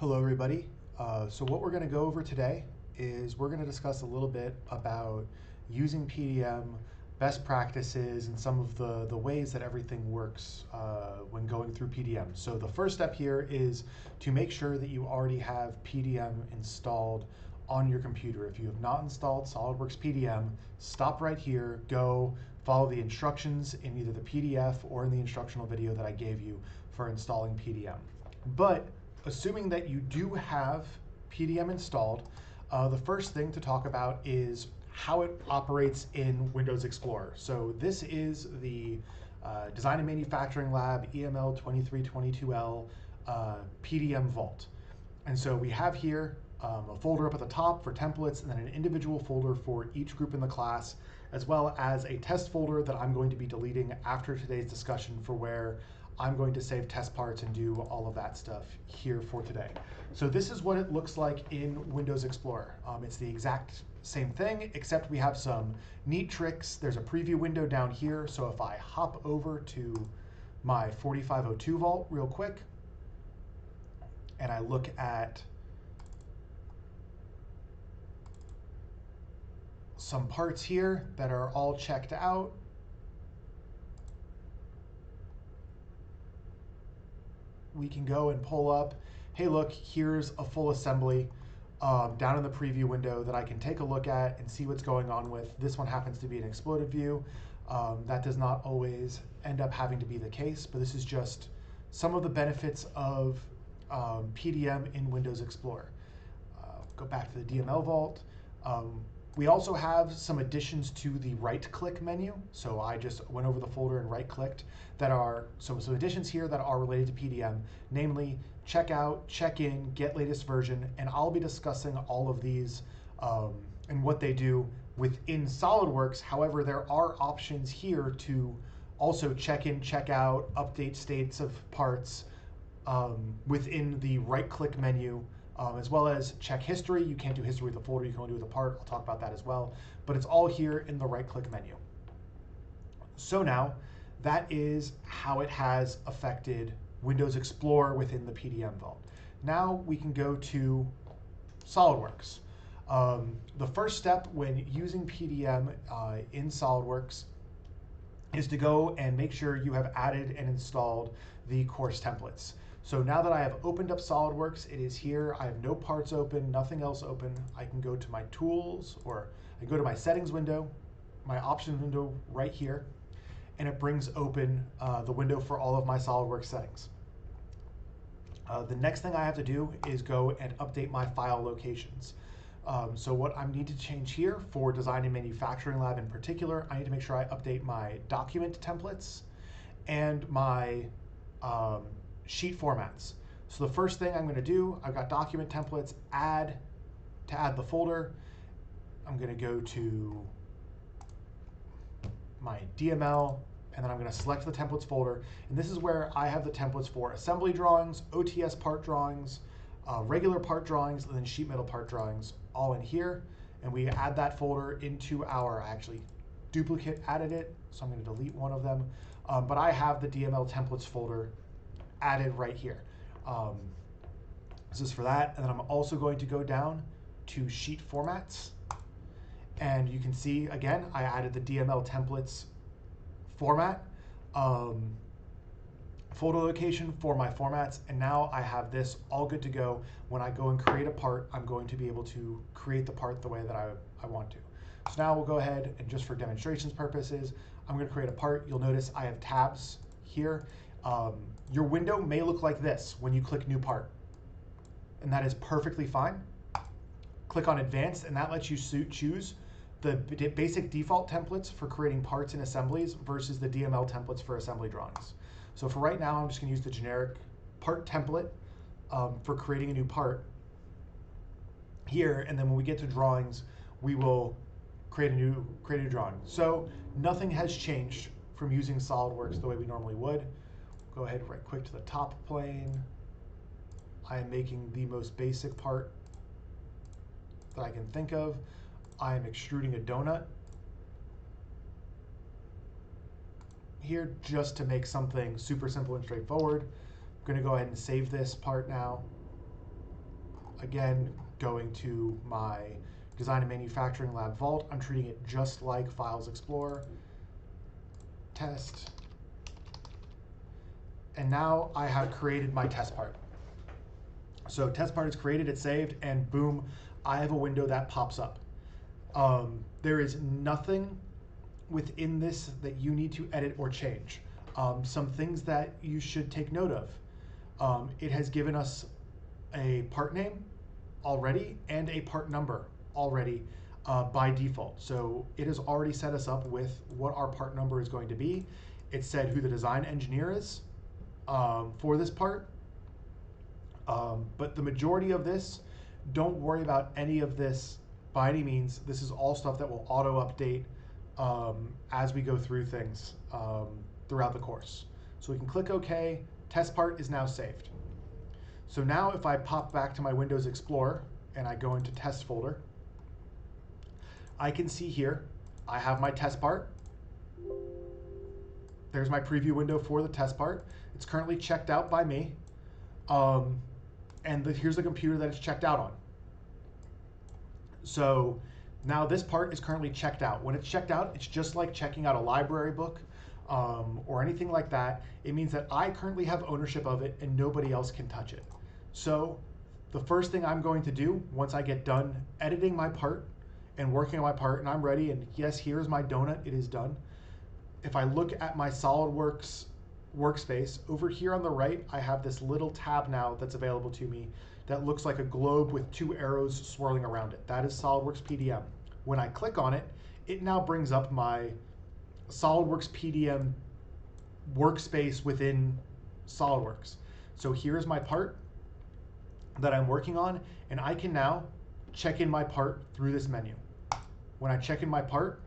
Hello everybody. So what we're going to go over today is we're going to discuss a little bit about using PDM, best practices, and some of the ways that everything works when going through PDM. So the first step here is to make sure that you already have PDM installed on your computer. If you have not installed SolidWorks PDM, stop right here, go follow the instructions in either the PDF or in the instructional video that I gave you for installing PDM. But assuming that you do have PDM installed, the first thing to talk about is how it operates in Windows Explorer. So this is the Design and Manufacturing Lab EML 2322L PDM Vault. And so we have here a folder up at the top for templates and then an individual folder for each group in the class, as well as a test folder that I'm going to be deleting after today's discussion for where I'm going to save test parts and do all of that stuff here for today. So this is what it looks like in Windows Explorer. It's the exact same thing, except we have some neat tricks. There's a preview window down here. So if I hop over to my 4502 vault real quick, and I look at some parts here that are all checked out, we can go and pull up, hey look, here's a full assembly down in the preview window that I can take a look at and see what's going on with. This one happens to be an exploded view. That does not always end up having to be the case, but this is just some of the benefits of PDM in Windows Explorer. Go back to the DML vault. We also have some additions to the right-click menu. So I just went over the folder and right-clicked that are some additions here that are related to PDM, namely check out, check in, get latest version, and I'll be discussing all of these and what they do within SolidWorks. However, there are options here to also check in, check out, update states of parts within the right-click menu. As well as check history. You can't do history with a folder, you can only do with a part. I'll talk about that as well. But it's all here in the right-click menu. So now, that is how it has affected Windows Explorer within the PDM vault. Now we can go to SolidWorks. The first step when using PDM in SolidWorks is to go and make sure you have added and installed the course templates. So now that I have opened up SolidWorks, it is here. I have no parts open, nothing else open. I can go to my tools, or I go to my settings window, my options window right here, and it brings open the window for all of my SolidWorks settings. The next thing I have to do is go and update my file locations. So what I need to change here for Design and Manufacturing Lab in particular, I need to make sure I update my document templates and my sheet formats. So the first thing I'm going to do, I've got document templates, add the folder. I'm going to go to my DML, and then I'm going to select the templates folder. And this is where I have the templates for assembly drawings, OTS part drawings, regular part drawings, and then sheet metal part drawings all in here. And we add that folder into our, I actually duplicate added it, so I'm going to delete one of them. But I have the DML templates folder added right here. This is for that. And then I'm also going to go down to sheet formats. And you can see, again, I added the DML templates format, folder location for my formats. And now I have this all good to go. When I go and create a part, I'm going to be able to create the part the way that I want to. So now we'll go ahead and just for demonstrations purposes, I'm going to create a part. You'll notice I have tabs here. Your window may look like this when you click New Part, and that is perfectly fine. Click on Advanced, and that lets you choose the basic default templates for creating parts and assemblies versus the DML templates for assembly drawings. So for right now, I'm just going to use the generic part template for creating a new part here, and then when we get to drawings, we will create a new drawing. So nothing has changed from using SolidWorks the way we normally would. Go ahead, right click to the top plane. I am making the most basic part that I can think of. I am extruding a donut here just to make something super simple and straightforward. I'm going to go ahead and save this part now. again, going to my Design and Manufacturing Lab Vault, I'm treating it just like Files Explorer, test, and now I have created my test part. So test part is created, it's saved, and boom, I have a window that pops up. There is nothing within this that you need to edit or change. Some things that you should take note of. It has given us a part name already and a part number already by default. So it has already set us up with what our part number is going to be. It said who the design engineer is for this part. But the majority of this, don't worry about any of this by any means. This is all stuff that will auto update as we go through things throughout the course. So we can click OK. Test part is now saved. So now if I pop back to my Windows Explorer and I go into test folder, I can see here I have my test part. There's my preview window for the test part. It's currently checked out by me. And here's the computer that it's checked out on. So now this part is currently checked out. When it's checked out, it's just like checking out a library book or anything like that. It means that I currently have ownership of it and nobody else can touch it. So the first thing I'm going to do once I get done editing my part and working on my part and I'm ready, and yes, here's my donut, it is done. If I look at my SolidWorks workspace, over here on the right, I have this little tab now that's available to me that looks like a globe with two arrows swirling around it. That is SolidWorks PDM. When I click on it, it now brings up my SolidWorks PDM workspace within SolidWorks. So here's my part that I'm working on, and I can now check in my part through this menu. When I check in my part,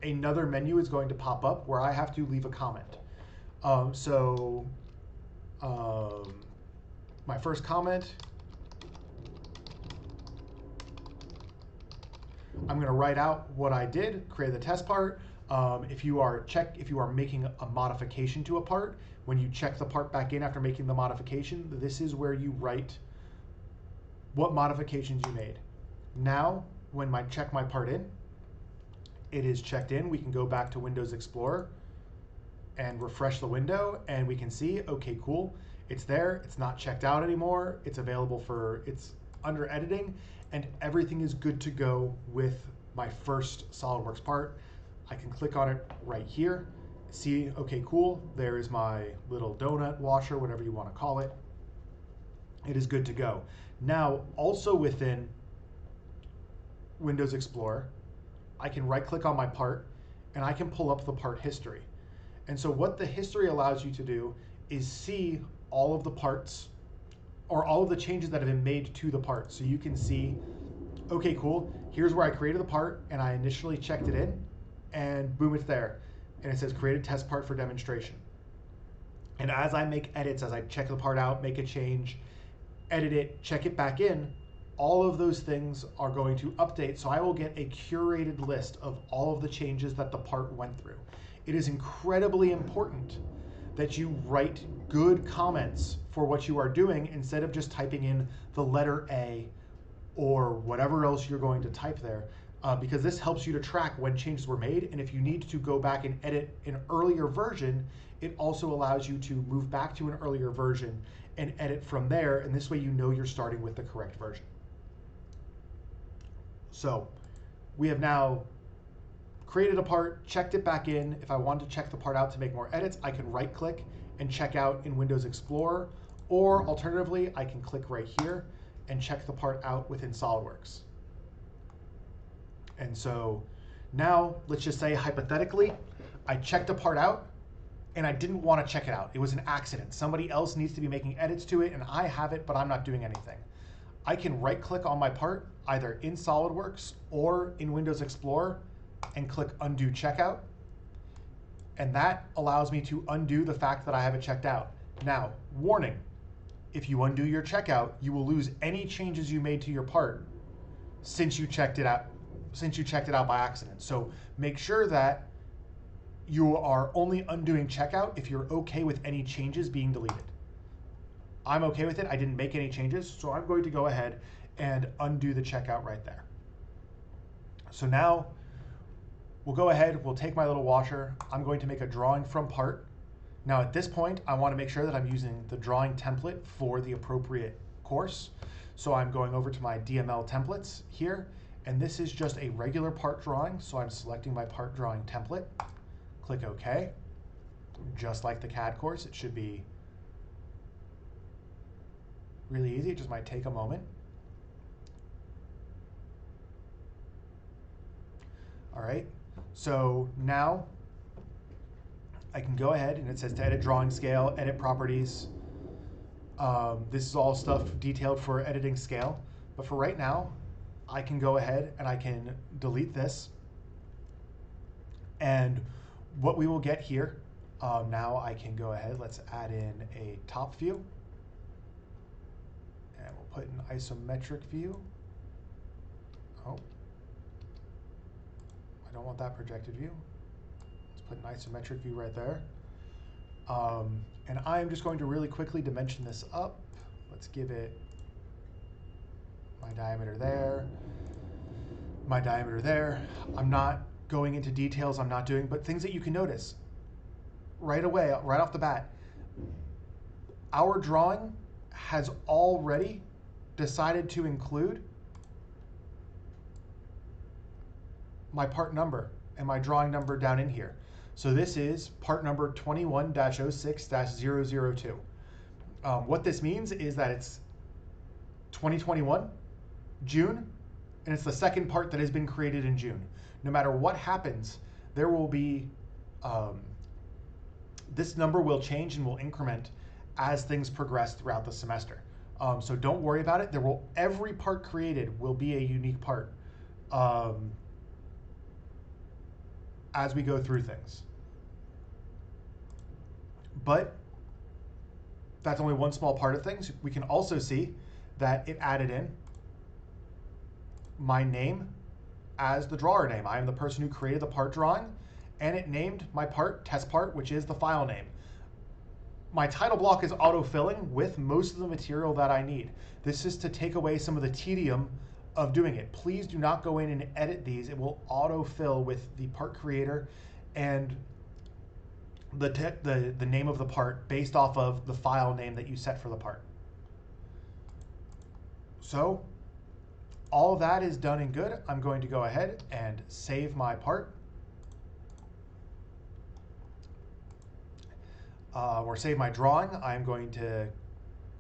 another menu is going to pop up where I have to leave a comment. My first comment, I'm going to write out what I did, create the test part. If you are making a modification to a part, when you check the part back in after making the modification, this is where you write what modifications you made. Now, when I check my part in, it is checked in. We can go back to Windows Explorer and refresh the window, and we can see, okay, cool, it's there, it's not checked out anymore, it's available it's under editing, and everything is good to go with my first SolidWorks part. I can click on it right here, see, okay, cool, there is my little donut washer, whatever you want to call it. It is good to go. Now, also within Windows Explorer, I can right-click on my part, and I can pull up the part history. And so what the history allows you to do is see all of the parts or all of the changes that have been made to the part. So you can see, okay, cool, here's where I created the part and I initially checked it in and boom, it's there. And it says created test part for demonstration. And as I make edits, as I check the part out, make a change, edit it, check it back in, all of those things are going to update. So I will get a curated list of all of the changes that the part went through. It is incredibly important that you write good comments for what you are doing instead of just typing in the letter A or whatever else you're going to type there, because this helps you to track when changes were made. And if you need to go back and edit an earlier version, it also allows you to move back to an earlier version and edit from there. And this way you know you're starting with the correct version. So we have now created a part, checked it back in. If I want to check the part out to make more edits, I can right click and check out in Windows Explorer, or alternatively, I can click right here and check the part out within SolidWorks. And so now let's just say hypothetically, I checked a part out and I didn't want to check it out. It was an accident. Somebody else needs to be making edits to it and I have it, but I'm not doing anything. I can right click on my part either in SolidWorks or in Windows Explorer and click undo checkout. And that allows me to undo the fact that I have it checked out. Now, warning, if you undo your checkout, you will lose any changes you made to your part since you checked it out by accident. So make sure that you are only undoing checkout if you're okay with any changes being deleted. I'm okay with it. I didn't make any changes, so I'm going to go ahead and undo the checkout right there. So now we'll go ahead, we'll take my little washer. I'm going to make a drawing from part. Now at this point, I want to make sure that I'm using the drawing template for the appropriate course. So I'm going over to my DML templates here, and this is just a regular part drawing. So I'm selecting my part drawing template, click OK. Just like the CAD course, it should be really easy. It just might take a moment. All right, so now I can go ahead, and it says to edit drawing scale, edit properties. This is all stuff detailed for editing scale. But for right now, I can go ahead and I can delete this. And what we will get here, now I can go ahead, let's add in a top view. And we'll put an isometric view. Oh, I don't want that projected view. Let's put an isometric view right there. And I'm just going to really quickly dimension this up. Let's give it my diameter there, my diameter there. I'm not going into details, I'm not doing, but things that you can notice right away, right off the bat. Our drawing has already decided to include my part number and my drawing number down in here. So this is part number 21-06-002. What this means is that it's 2021, June, and it's the second part that has been created in June. No matter what happens, there will be, this number will change and will increment as things progress throughout the semester. So don't worry about it. Every part created will be a unique part as we go through things. But that's only one small part of things. We can also see that it added in my name as the drawer name. I am the person who created the part drawing, and it named my part test part, which is the file name. My title block is auto-filling with most of the material that I need. This is to take away some of the tedium of doing it. Please do not go in and edit these. It will auto-fill with the part creator and the name of the part based off of the file name that you set for the part. So all of that is done and good. I'm going to go ahead and save my part. Or save my drawing. I'm going to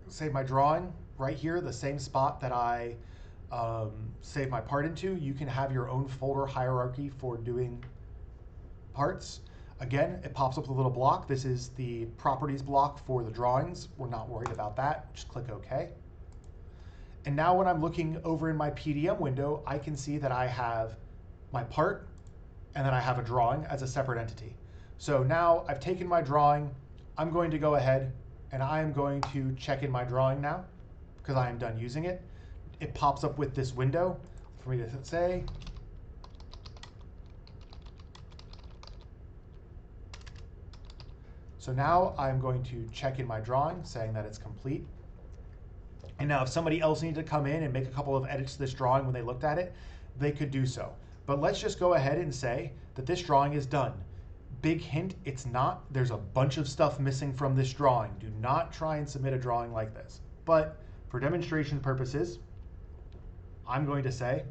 save my drawing right here, the same spot that I save my part into. You can have your own folder hierarchy for doing parts. Again, it pops up with a little block. This is the properties block for the drawings. We're not worried about that. Just click OK. And now when I'm looking over in my PDM window, I can see that I have my part and then I have a drawing as a separate entity. So now I've taken my drawing. I'm going to go ahead and I'm going to check in my drawing now because I am done using it. It pops up with this window for me to say, so now I'm going to check in my drawing saying that it's complete. And now if somebody else needed to come in and make a couple of edits to this drawing when they looked at it, they could do so. But let's just go ahead and say that this drawing is done. Big hint, it's not. There's a bunch of stuff missing from this drawing. Do not try and submit a drawing like this. But for demonstration purposes, I'm going to say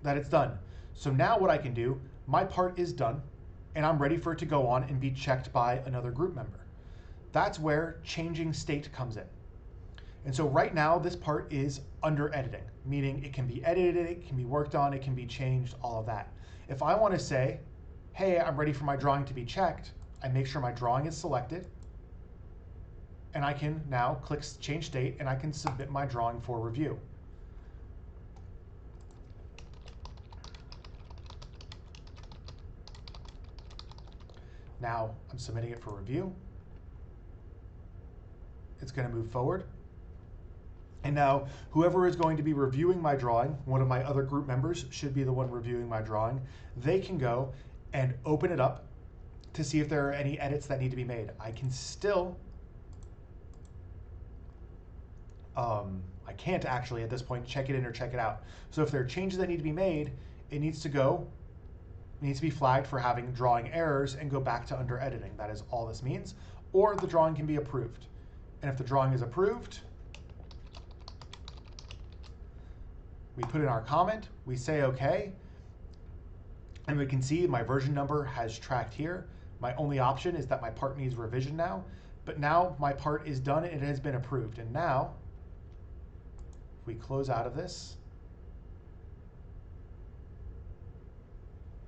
that it's done. So now what I can do, my part is done, and I'm ready for it to go on and be checked by another group member. That's where changing state comes in. And so right now, this part is under editing, meaning it can be edited, it can be worked on, it can be changed, all of that. If I want to say, hey, I'm ready for my drawing to be checked, I make sure my drawing is selected, and I can now click change state, and I can submit my drawing for review. Now I'm submitting it for review. It's going to move forward. And now whoever is going to be reviewing my drawing, one of my other group members should be the one reviewing my drawing, they can go and open it up to see if there are any edits that need to be made. I can still I can't actually at this point check it in or check it out. So if there are changes that need to be made, it needs to be flagged for having drawing errors and go back to under editing. That is all this means. Or the drawing can be approved. And if the drawing is approved, we put in our comment, we say OK, and we can see my version number has tracked here. My only option is that my part needs revision now, but now my part is done and it has been approved. And now, if we close out of this,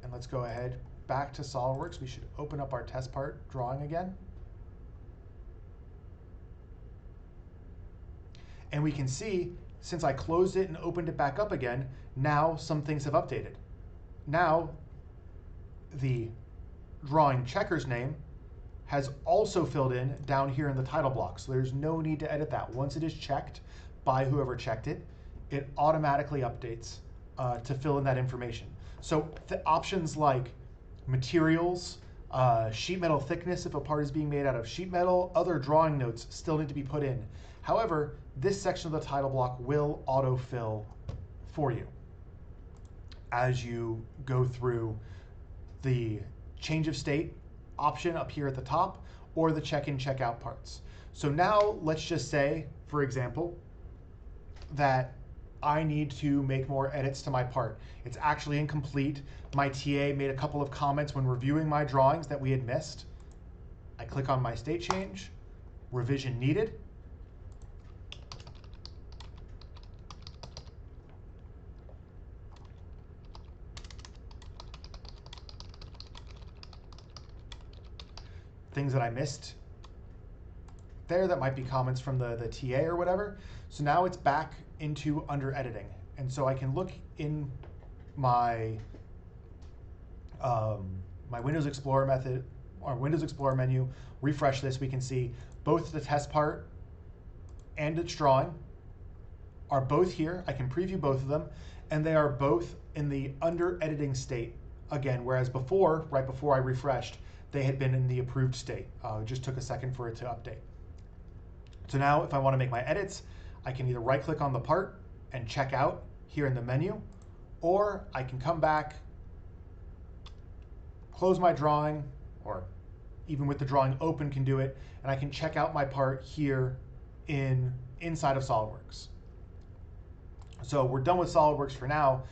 and let's go ahead back to SOLIDWORKS, we should open up our test part drawing again. And we can see, since I closed it and opened it back up again, now some things have updated. Now, the drawing checker's name has also filled in down here in the title block. So there's no need to edit that. Once it is checked by whoever checked it, it automatically updates to fill in that information. So the options like materials, sheet metal thickness if a part is being made out of sheet metal, other drawing notes still need to be put in. However, this section of the title block will autofill for you as you go through the change of state option up here at the top or the check-in, check-out parts. So now let's just say, for example, that I need to make more edits to my part. It's actually incomplete. My TA made a couple of comments when reviewing my drawings that we had missed. I click on my state change, revision needed. Things that I missed there that might be comments from the TA or whatever. So now it's back into under editing. And so I can look in my my Windows Explorer method or Windows Explorer menu, refresh this, we can see both the test part and its drawing are both here. I can preview both of them, and they are both in the under editing state again, whereas before, right before I refreshed, they had been in the approved state. It just took a second for it to update. So now if I want to make my edits, I can either right click on the part and check out here in the menu, or I can come back, close my drawing, or even with the drawing open can do it, and I can check out my part here inside of SOLIDWORKS. So we're done with SOLIDWORKS for now.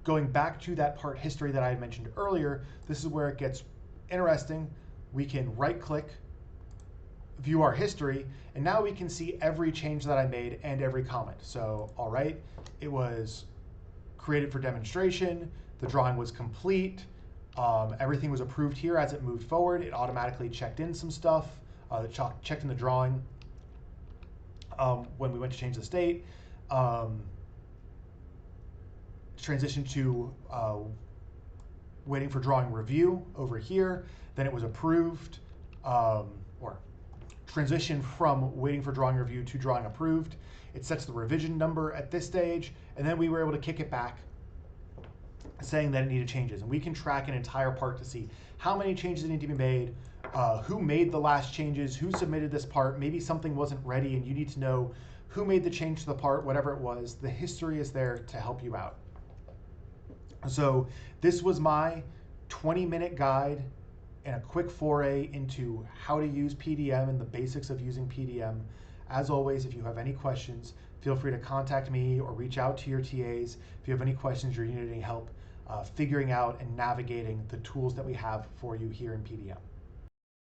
Going back to that part history that I had mentioned earlier, this is where it gets interesting. We can right click, view our history, and now we can see every change that I made and every comment. So, all right, it was created for demonstration, the drawing was complete, everything was approved here as it moved forward. It automatically checked in some stuff, checked in the drawing when we went to change the state. Transition to waiting for drawing review over here. Then it was approved, or transition from waiting for drawing review to drawing approved. It sets the revision number at this stage, and then we were able to kick it back saying that it needed changes. And we can track an entire part to see how many changes need to be made, who made the last changes, who submitted this part. Maybe something wasn't ready and you need to know who made the change to the part, whatever it was. The history is there to help you out. So this was my 20-minute guide and a quick foray into how to use PDM and the basics of using PDM. As always, if you have any questions, feel free to contact me or reach out to your TAs if you have any questions or you need any help figuring out and navigating the tools that we have for you here in PDM.